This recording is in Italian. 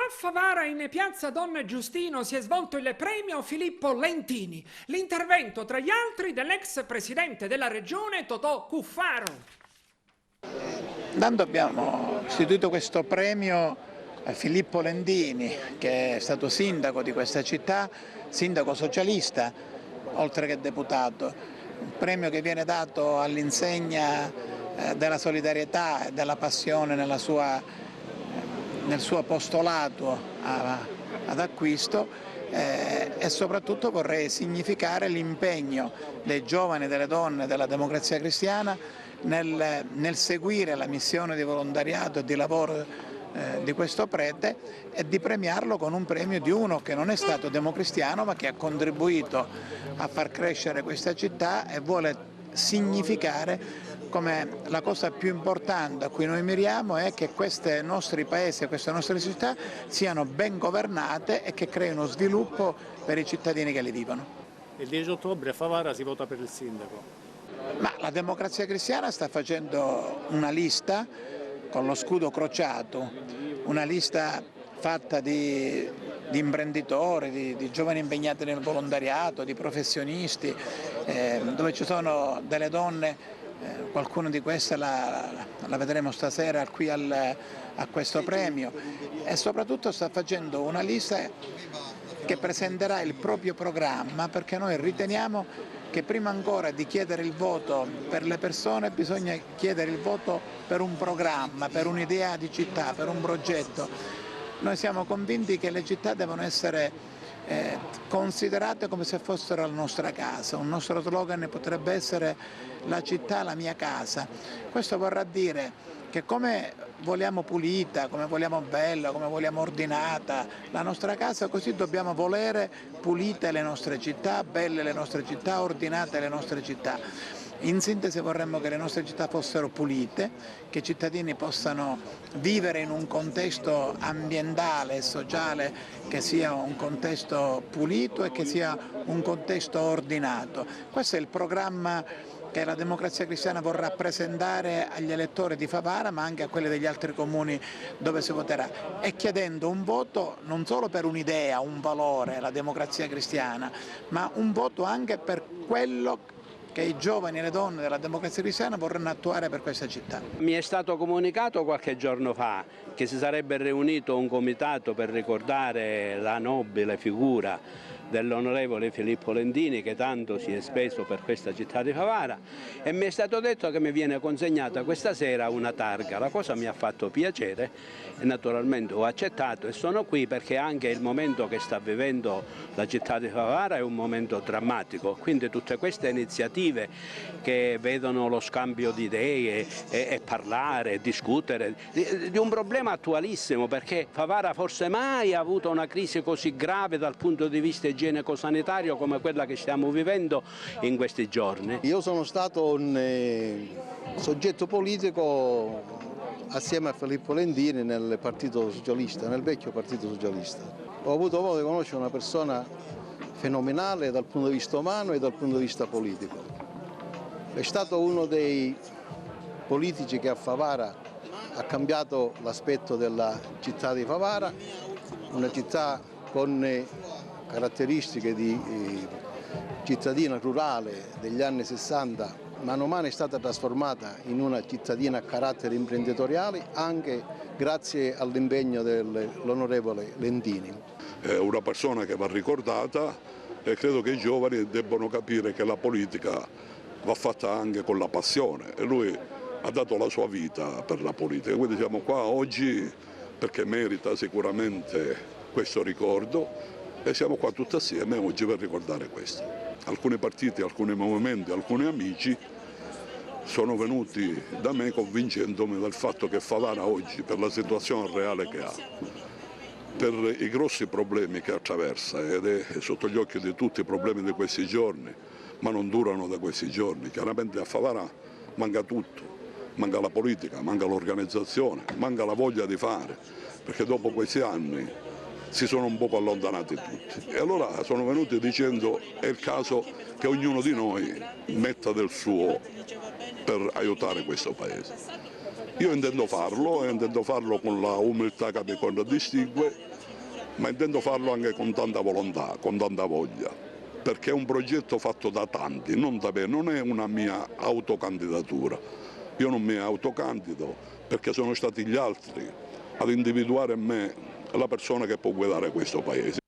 A Favara in piazza Don Giustino si è svolto il premio Filippo Lentini, l'intervento tra gli altri dell'ex presidente della regione Totò Cuffaro. Intanto abbiamo istituito questo premio a Filippo Lentini, che è stato sindaco di questa città, sindaco socialista, oltre che deputato. Un premio che viene dato all'insegna della solidarietà e della passione nel suo apostolato ad acquisto e soprattutto vorrei significare l'impegno dei giovani e delle donne della Democrazia Cristiana nel seguire la missione di volontariato e di lavoro di questo prete e di premiarlo con un premio di uno che non è stato democristiano ma che ha contribuito a far crescere questa città e vuole significare come la cosa più importante a cui noi miriamo è che questi nostri paesi e queste nostre città siano ben governate e che creino sviluppo per i cittadini che li vivono. Il 10 ottobre a Favara si vota per il sindaco. Ma la Democrazia Cristiana sta facendo una lista con lo scudo crociato, una lista fatta di imprenditori, di giovani impegnati nel volontariato, di professionisti, dove ci sono delle donne. Qualcuno di queste la vedremo stasera qui a questo premio e soprattutto sta facendo una lista che presenterà il proprio programma, perché noi riteniamo che prima ancora di chiedere il voto per le persone bisogna chiedere il voto per un programma, per un'idea di città, per un progetto. Noi siamo convinti che le città devono essere considerate come se fossero la nostra casa. Un nostro slogan potrebbe essere la città, la mia casa. Questo vorrà dire che come vogliamo pulita, come vogliamo bella, come vogliamo ordinata la nostra casa, così dobbiamo volere pulite le nostre città, belle le nostre città, ordinate le nostre città. In sintesi vorremmo che le nostre città fossero pulite, che i cittadini possano vivere in un contesto ambientale e sociale che sia un contesto pulito e che sia un contesto ordinato. Questo è il programma che la Democrazia Cristiana vorrà presentare agli elettori di Favara ma anche a quelli degli altri comuni dove si voterà e chiedendo un voto non solo per un'idea, un valore, la Democrazia Cristiana, ma un voto anche per quello che i giovani e le donne della Democrazia Cristiana vorranno attuare per questa città. Mi è stato comunicato qualche giorno fa che si sarebbe riunito un comitato per ricordare la nobile figura dell'onorevole Filippo Lentini, che tanto si è speso per questa città di Favara, e mi è stato detto che mi viene consegnata questa sera una targa. La cosa mi ha fatto piacere e naturalmente ho accettato e sono qui perché anche il momento che sta vivendo la città di Favara è un momento drammatico, quindi tutte queste iniziative che vedono lo scambio di idee e parlare e discutere di un problema attualissimo, perché Favara forse mai ha avuto una crisi così grave dal punto di vista igienico-sanitario come quella che stiamo vivendo in questi giorni. Io sono stato un soggetto politico assieme a Filippo Lentini nel Partito Socialista, nel vecchio Partito Socialista. Ho avuto modo di conoscere una persona fenomenale dal punto di vista umano e dal punto di vista politico. È stato uno dei politici che a Favara ha cambiato l'aspetto della città di Favara, una città con caratteristiche di cittadina rurale degli anni 60, mano a mano è stata trasformata in una cittadina a carattere imprenditoriale anche grazie all'impegno dell'onorevole Lentini. È una persona che va ricordata e credo che i giovani debbano capire che la politica va fatta anche con la passione e lui ha dato la sua vita per la politica, quindi siamo qua oggi perché merita sicuramente questo ricordo e siamo qua tutti assieme oggi per ricordare questo. Alcuni partiti, alcuni movimenti, alcuni amici sono venuti da me convincendomi del fatto che Favara oggi, per la situazione reale che ha, per i grossi problemi che attraversa ed è sotto gli occhi di tutti i problemi di questi giorni, ma non durano da questi giorni, chiaramente a Favara manca tutto, manca la politica, manca l'organizzazione, manca la voglia di fare, perché dopo questi anni si sono un poco allontanati tutti e allora sono venuti dicendo è il caso che ognuno di noi metta del suo per aiutare questo Paese. Io intendo farlo con la umiltà che mi contraddistingue, ma intendo farlo anche con tanta volontà, con tanta voglia, perché è un progetto fatto da tanti, non da me, non è una mia autocandidatura. Io non mi autocandido perché sono stati gli altri ad individuare in me la persona che può guidare questo Paese.